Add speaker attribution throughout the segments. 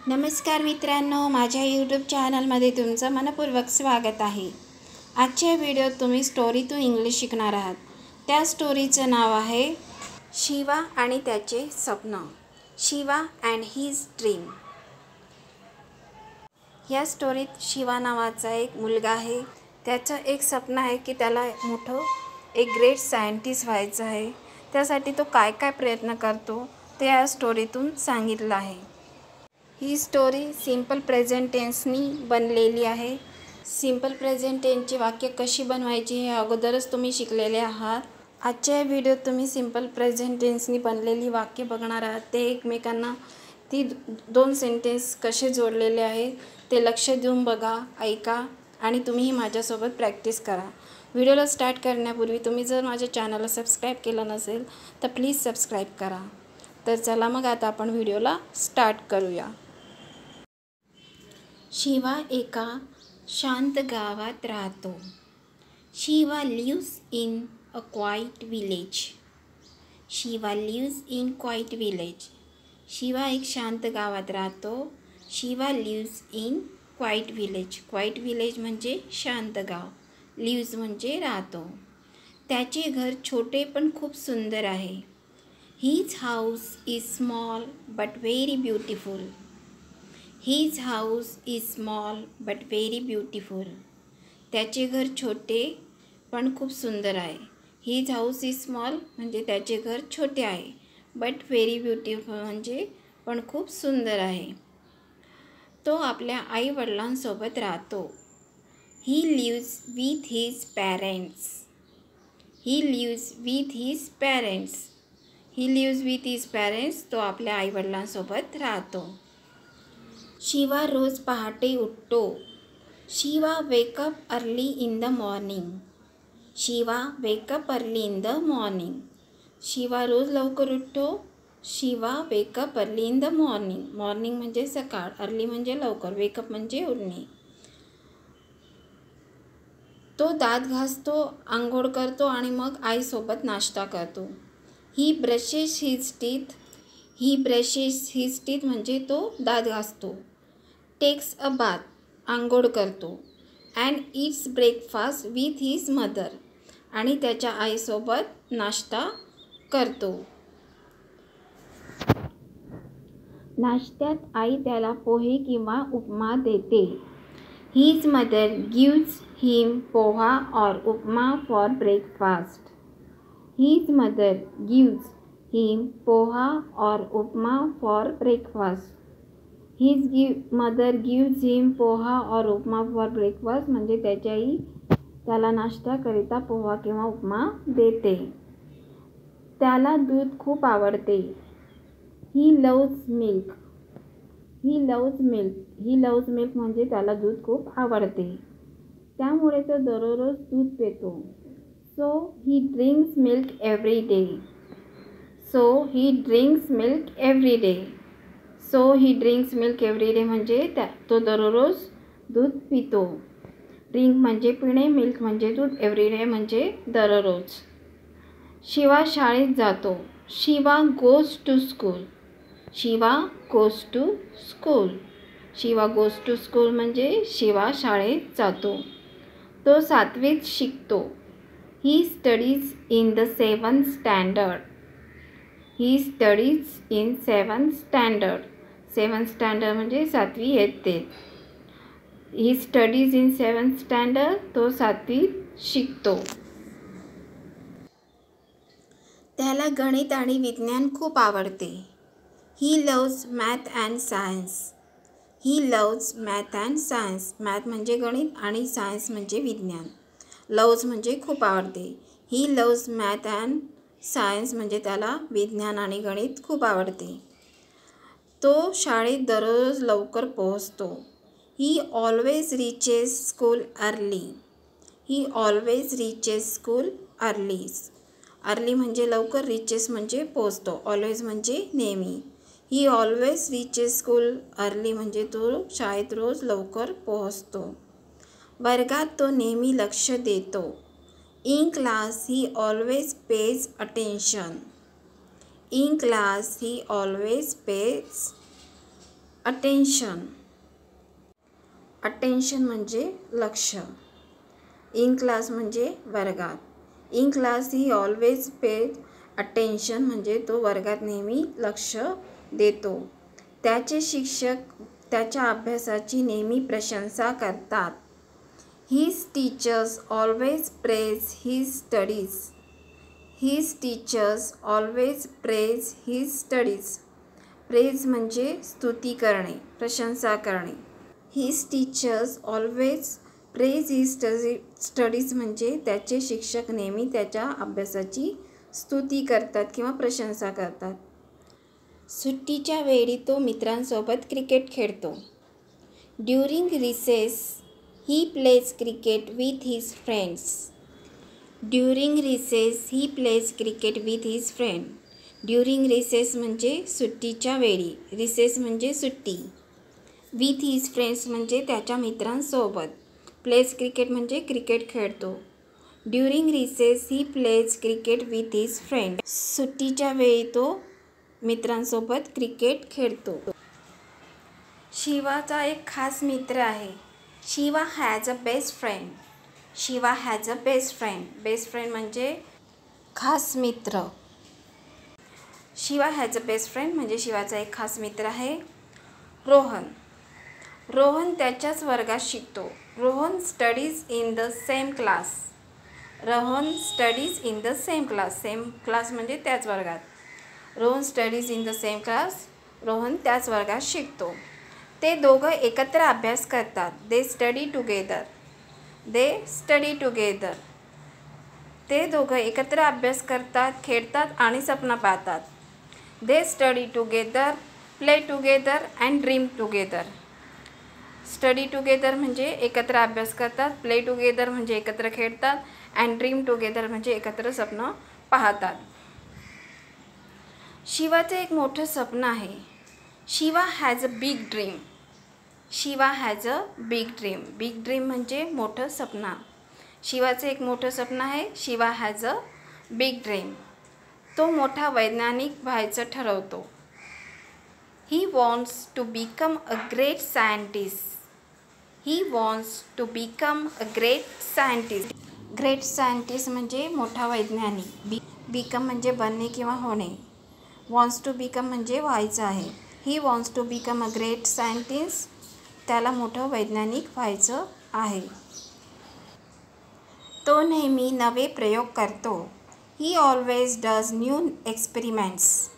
Speaker 1: नमस्कार मित्रांनो, माझ्या यूट्यूब चॅनलमध्ये तुमचं मनपूर्वक स्वागत आहे। आजच्या व्हिडिओत तुम्ही स्टोरी टू इंग्लिश शिकणार आहात। त्या स्टोरीचं नाव आहे शिवा आणि त्याचे स्वप्न, शिवा अँड हिज ड्रीम। या स्टोरीत शिवा नावाचा एक मुलगा आहे। त्याचं एक स्वप्न आहे की त्याला मोठं एक ग्रेट सायंटिस्ट व्हायचं आहे। त्यासाठी तो काय काय प्रयत्न करतो ते या स्टोरीतून सांगितलं आहे। ही स्टोरी सिंपल प्रेझेंट टेन्सनी बनलेली आहे। सिंपल प्रेझेंट टेन्सची वाक्य कशी बनवायची हे अगोदरच तुम्ही शिकलेले आहात। आजच्या व्हिडिओत तुम्ही सिंपल प्रेझेंट टेन्सनी बनलेली वाक्य बघणार आहात। ते एकमेकांना ती दोन सेंटेन्स कसे जोडलेले आहेत ते लक्ष देऊन बघा, ऐका आणि तुम्हीही माझ्यासोबत प्रॅक्टिस करा। व्हिडिओला स्टार्ट करण्यापूर्वी तुम्ही जर माझ्या चॅनलला सबस्क्राईब केलं नसेल तर प्लीज सबस्क्राईब करा। तर चला मग आता आपण व्हिडिओला स्टार्ट करूया। शिवा एका शांत गावात राहतो। Shiva lives in a quiet village. Shiva lives in quiet village. Shiva एक शांत गावात राहतो। Shiva lives in quiet village. Quiet village म्हणजे शांत गाव, लिव्स म्हणजे राहतो। त्याचे घर छोटे पण खूप सुंदर आहे। His house is small but very beautiful. His house is small but very beautiful. त्याचे घर छोटे पण खूप सुंदर आहे। हिज हाऊस इज स्मॉल म्हणजे त्याचे घर छोटे आहे, बट व्हेरी ब्युटिफुल म्हणजे पण खूप सुंदर आहे। तो आपल्या आई वडिलांसोबत राहतो। He lives with his parents. He lives with his parents. He lives with his parents तो आपल्या आई वडिलांसोबत राहतो। शिवा रोज पहाटे उठतो। Shiva wake up early in the morning. Shiva wake up early in the morning. Shiva रोज लवकर उठतो। Shiva wake up early in the morning. Morning म्हणजे सकाळ, अर्ली म्हणजे लवकर, वेकअप म्हणजे उठणे। तो दात घासतो, आंघोळ करतो आणि मग आईसोबत नाश्ता करतो। ही ब्रशेस हिज टीथ। ही ब्रशेस हिज टीथ म्हणजे तो दात घासतो। टेक्स अ बाथ आंघोळ करतो। And Yeats breakfast with his mother आणि त्याच्या आईसोबत नाश्ता करतो। नाश्त्यात आई त्याला पोहे किंवा उपमा देते। His mother gives him poha और upma for breakfast. His mother gives him poha और upma for breakfast. His mother gives him poha और उपमा फॉर ब्रेकफास्ट म्हणजे त्याची आई त्याला नाश्त्याकरिता पोहा किंवा उपमा देते। त्याला दूध खूप आवडते। He loves milk. He loves milk. He loves milk म्हणजे त्याला दूध खूप आवडते, त्यामुळे तो दररोज दूध पितो। सो ही drinks milk every day. So ही drinks milk every day. So ही ड्रिंक्स मिल्क एव्हरी डे म्हणजे तो दररोज दूध पितो। ड्रिंक म्हणजे पिणे, मिल्क म्हणजे दूध, एव्हरी डे म्हणजे दररोज। शिवा शाळेत जातो। Shiva goes to school. Shiva goes to school. Shiva goes to school म्हणजे शिवा शाळेत जातो। तो 7वीत शिकतो। He studies in the 7th standard. He studies in 7th standard. 7th standard म्हणजे 7वी इयत्तेत। ही स्टडीज इन 7th स्टँडर्ड तो 7वीत शिकतो। त्याला गणित आणि विज्ञान खूप आवडते। He loves math and science. He loves math and science. Math म्हणजे गणित आणि सायन्स म्हणजे विज्ञान। लव्स म्हणजे खूप आवडते। He loves math and science म्हणजे त्याला विज्ञान आणि गणित खूप आवडते। तो शाळेत दररोज लवकर पोहोचतो। ही ऑलवेज रीचेस स्कूल अर्ली। ही always reaches school early. Early म्हणजे लवकर, रीचेस म्हणजे पोहोचतो, ऑलवेज म्हणजे नेहमी। ही ऑलवेज रीचेस स्कूल अर्ली म्हणजे तो शाळेत रोज लवकर पोहोचतो। वर्गात तो नेहमी लक्ष देतो। In class he always page attention. In class he always page attention. Attention म्हणजे लक्ष. इन क्लास म्हणजे वर्गात. In class he always paid attention म्हणजे तो वर्गात नेहमी लक्ष देतो. त्याचे शिक्षक त्याच्या अभ्यासाची नेहमी प्रशंसा करतात. His teachers always praise his studies. His teachers always praise his studies. Praise म्हणजे स्तुती करणे, प्रशंसा करणे. His teachers always praise his studies म्हणजे त्याचे शिक्षक नेहमी त्याच्या अभ्यासाची स्तुती करतात किंवा प्रशंसा करतात. सुट्टीच्या वेळी तो मित्रांसोबत क्रिकेट खेळतो. During recess he plays cricket with his friends. During recess he plays cricket with his friend. During recess म्हणजे सुट्टीच्या वेळी. रिसेस म्हणजे सुट्टी. विथ हिज फ्रेंड्स म्हणजे त्याच्या मित्रांसोबत. प्लेज क्रिकेट म्हणजे क्रिकेट खेळतो. During recess he plays cricket with his friend. सुट्टीच्या वेळी तो मित्रांसोबत क्रिकेट खेळतो. शिवाचा एक खास मित्र आहे. Shiva has a best friend. Shiva has a best friend. Best friend म्हणजे खास मित्र. Shiva has a best friend म्हणजे शिवाचा एक खास मित्र आहे. रोहन. रोहन त्याच्याच वर्गात शिकतो. Rohan studies in the same class. Rohan studies in the same class. Same class म्हणजे त्याच वर्गात. Rohan studies in the same class. Rohan त्याच वर्गात शिकतो. ते दोघं एकत्र अभ्यास करतात. They study together. They study together. ते दोघं एकत्र अभ्यास करतात, खेळतात आणि स्वप्न पाहतात. They study together, play together and dream together. Study together म्हणजे एकत्र अभ्यास करतात. प्ले टुगेदर म्हणजे एकत्र खेळतात. अँड ड्रीम टुगेदर म्हणजे एकत्र स्वप्न पाहतात. शिवाचं एक मोठं स्वप्न आहे. Shiva has a big dream. Shiva has a big dream. Big dream म्हणजे मोठं स्वप्न. शिवाचं एक मोठं स्वप्न आहे. Shiva has a big dream. तो मोठा वैज्ञानिक व्हायचं ठरवतो. He wants to become a great scientist. He wants to become a great scientist. Great scientist म्हणजे मोठा वैज्ञानिक. बिकम म्हणजे बनणे किंवा होणे. वॉन्ट्स टू बिकम म्हणजे व्हायचं आहे. He wants to become a great scientist. त्याला मोठं वैज्ञानिक व्हायचं आहे. तो नेहमी नवे प्रयोग करतो. ही always does new experiments.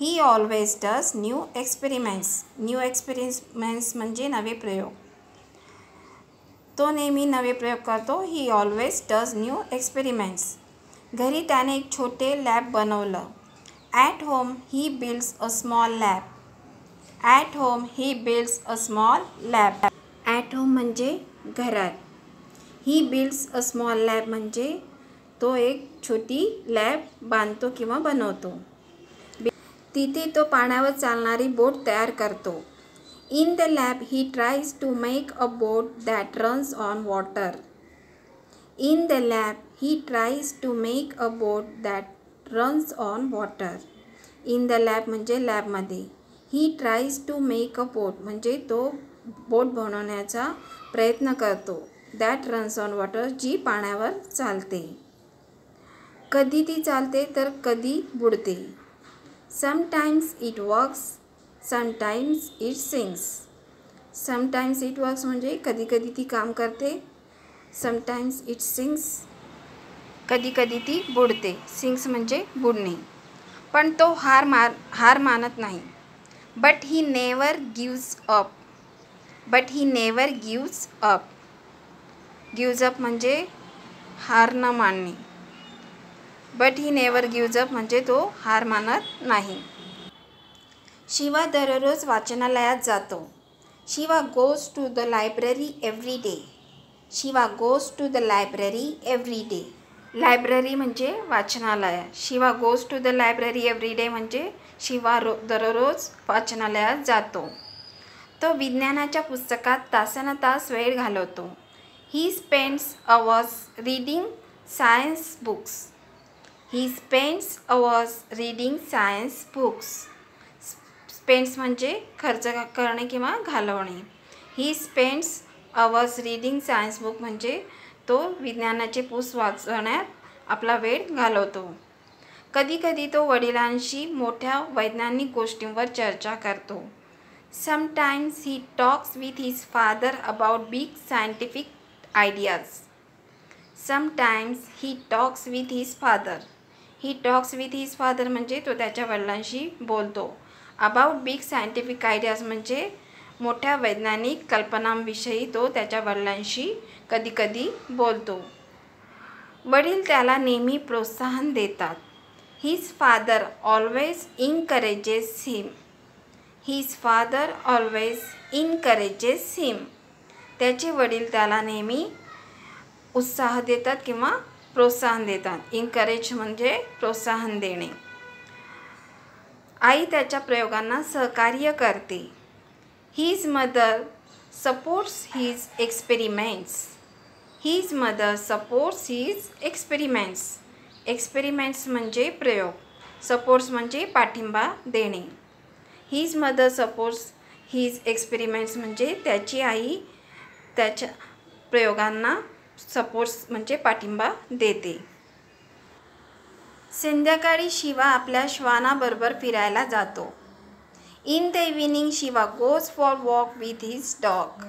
Speaker 1: He always does new experiments. New experiments म्हणजे नवे प्रयोग. तो नेहमी नवे प्रयोग करतो. ही ऑलवेज डज न्यू एक्सपेरिमेंट्स. घरी त्याने एक छोटे लॅब बनवलं. At home he builds a small lab. At home he builds a small lab. At home म्हणजे घरात. He builds a small lab म्हणजे तो एक छोटी लॅब बांधतो किंवा बनवतो. तिथे तो पाण्यावर चालणारी बोट तयार करतो. In the lab he tries to make a boat that runs on water. In the lab he tries to make a boat that runs on water. In the lab म्हणजे लॅबमध्ये. He tries to make a boat म्हणजे तो boat बनवण्याचा प्रयत्न करतो. That runs on water जी पाण्यावर चालते. कधी ती चालते तर कधी बुडते. Sometimes it works, sometimes it sinks. Sometimes it works म्हणजे कधी कधी ती काम करते. समटाईम्स इट सिंक्स कधी कधी ती बुडते. सिंक्स म्हणजे बुडणे. पण तो हार मानत नाही. But he never gives up. But he never gives up. Gives up म्हणजे हार न मानणे. But he never gives up म्हणजे तो हार मानत नाही. शिवा दररोज वाचनालयात जातो. Shiva goes to the library every day. Shiva goes to the library every day. Library म्हणजे वाचनालय. Shiva goes to the library every day म्हणजे शिवा दररोज वाचनालयात जातो. तो विज्ञानाच्या पुस्तकात तासनतास वेळ घालवतो. He spends hours reading science books. He spends hours reading science books. Spends म्हणजे खर्च करणे किंवा घालवणे. He spends hours reading science book म्हणजे तो विज्ञानाचे पुस्तक वाचण्यात आपला वेळ घालवतो. कधीकधी तो वडिलांशी मोठ्या वैज्ञानिक गोष्टींवर चर्चा करतो. Sometimes he talks with his father about big scientific ideas. Sometimes he talks with his father. He talks with his father म्हणजे तो त्याच्या वडिलांशी बोलतो. अबाउट बिग सायंटिफिक आयडियाज म्हणजे मोठ्या वैज्ञानिक कल्पनांविषयी तो त्याच्या वडिलांशी कधीकधी बोलतो. वडील त्याला नेहमी प्रोत्साहन देतात. हिज फादर ऑलवेज इनकरेजेस हिम. हिज फादर ऑलवेज इनकरेजेस हिम. त्याचे वडील त्याला नेहमी उत्साह देतात किंवा प्रोत्साहन देतात. इनकरेज म्हणजे प्रोत्साहन देणे. आई त्याच्या प्रयोगांना सहकार्य करते. His mother supports his experiments. His mother supports his experiments. Experiments म्हणजे प्रयोग. सपोर्ट्स म्हणजे पाठिंबा देणे. His mother supports his experiments म्हणजे त्याची आई त्याच्या प्रयोगांना सपोर्ट्स म्हणजे पाठिंबा देते. संध्याकाळी शिवा आपल्या श्वानाबरोबर फिरायला जातो. In the evening Shiva goes for walk with his dog.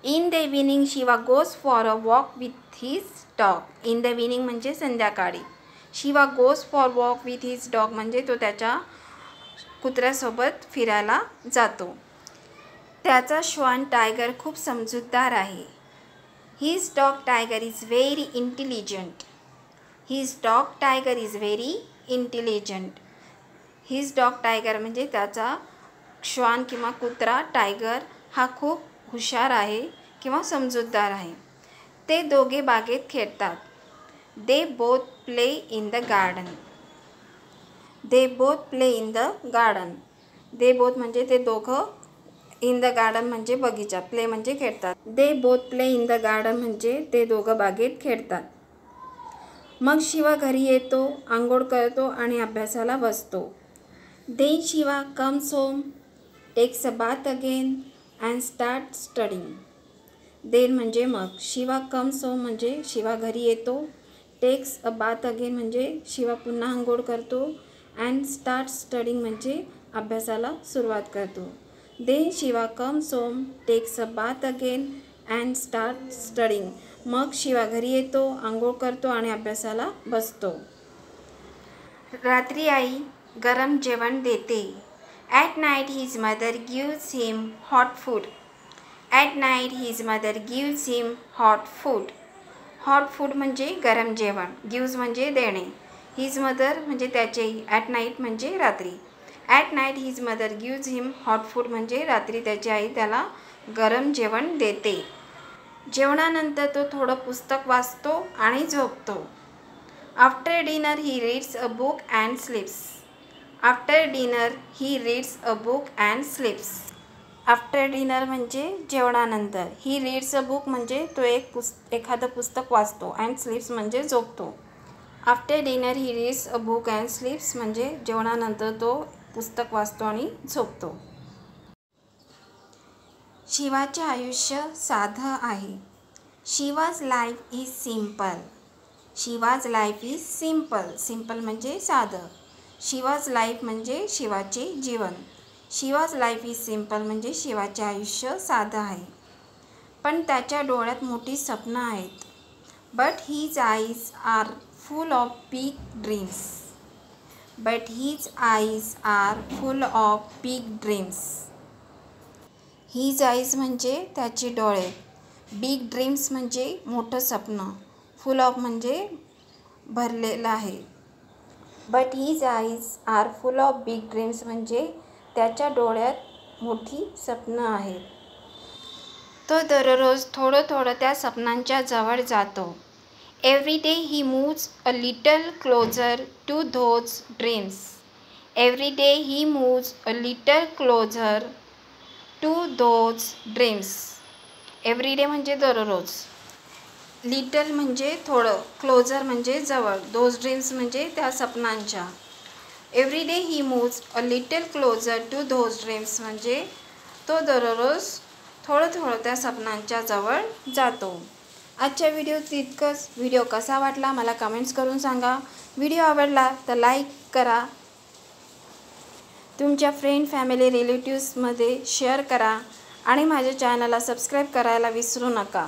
Speaker 1: In the evening Shiva goes for a walk with his dog. In the evening म्हणजे संध्याकाळी. Shiva goes for walk with his dog म्हणजे तो त्याच्या कुत्र्यासोबत फिरायला जातो. त्याचा श्वान टायगर खूप समजूतदार आहे. His dog tiger is very intelligent. His dog tiger is very intelligent. His dog tiger म्हणजे त्याचा श्वान किंवा कुत्रा टायगर हा खूप हुशार आहे किंवा समजूतदार आहे. ते दोघे बागेत खेळतात. They both play in the garden. They both play in the garden. They both म्हणजे ते दोघं. इन द गार्डन म्हणजे बगीचा. प्ले म्हणजे खेळतात. They both play in the garden म्हणजे ते दोघं बागेत खेळतात. मग शिवा घरी येतो, आंघोळ करतो आणि अभ्यासाला बसतो. Then Shiva comes home, takes a bath again and start studying. Then म्हणजे मग. शिवा कम्स होम म्हणजे शिवा घरी येतो. टेक्स अ बाथ अगेन म्हणजे शिवा पुन्हा आंघोळ करतो. अँड स्टार्ट स्टडिंग म्हणजे अभ्यासाला सुरुवात करतो. Then Shiva comes home, takes a bath again and start studying. मग शिवा घरी येतो, आंघोळ करतो आणि अभ्यासाला बसतो. रात्री आई गरम जेवण देते. At night his mother gives him hot food. At night his mother gives him hot food. Hot food म्हणजे गरम जेवण. गिव्स म्हणजे देणे. हिज मदर म्हणजे त्याची आई. ॲट नाईट म्हणजे रात्री. At night his mother gives him hot food म्हणजे रात्री त्याची आई त्याला गरम जेवण देते. जेवणानंतर तो थोडं पुस्तक वाचतो आणि झोपतो. After dinner he reads a book and स्लीप्स. After dinner he reads a book and स्लीप्स. After dinner म्हणजे जेवणानंतर. ही रीड्स अ बुक म्हणजे तो एखादं पुस्तक वाचतो. अँड स्लीप्स म्हणजे झोपतो. After dinner he reads a book and स्लीप्स म्हणजे जेवणानंतर तो पुस्तक वाचतो आणि झोपतो. शिवाचे आयुष्य साधं आहे. Shiva's life is simple. Shiva's life is simple. Simple म्हणजे साधं. शिवाज लाईफ म्हणजे शिवाचे जीवन. शिवाज लाईफ इज सिम्पल म्हणजे शिवाचे आयुष्य साधं आहे. पण त्याच्या डोळ्यात मोठी स्वप्नं आहेत. But his eyes are full of big dreams. But his eyes are full of big dreams. His eyes म्हणजे त्याचे डोळे. बिग ड्रीम्स म्हणजे मोठं स्वप्न. फुल ऑफ म्हणजे भरलेलं आहे. But his eyes are full of big dreams म्हणजे त्याच्या डोळ्यात मोठी स्वप्नं आहेत. तो दररोज थोडं थोडं त्या स्वप्नांच्या जवळ जातो. Every day he moves a little closer to those dreams. Every day he moves a little closer to those dreams. Every day म्हणजे दररोज. लिटल म्हणजे थोडं. क्लोजर म्हणजे जवळ. दोज ड्रीम्स म्हणजे त्या स्वप्नांच्या. Every day he moves a little closer to those dreams म्हणजे तो दररोज थोडं त्या स्वप्नांच्या जवळ जातो. आजच्या व्हिडिओत इतकंच. व्हिडिओ कसा वाटला मला कमेंट्स करून सांगा. व्हिडिओ आवडला तर लाईक करा, तुमच्या फ्रेंड फॅमिली रिलेटिव्समध्ये शेअर करा आणि माझ्या चॅनलला सबस्क्राईब करायला विसरू नका.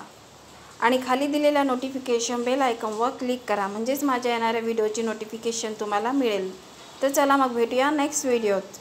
Speaker 1: आणि खाली दिलेल्या नोटिफिकेशन बेल आयकॉनवर क्लिक करा म्हणजेच माझ्या येणाऱ्या व्हिडिओची नोटिफिकेशन तुम्हाला मिळेल. तर चला मग भेटूया नेक्स्ट व्हिडिओत.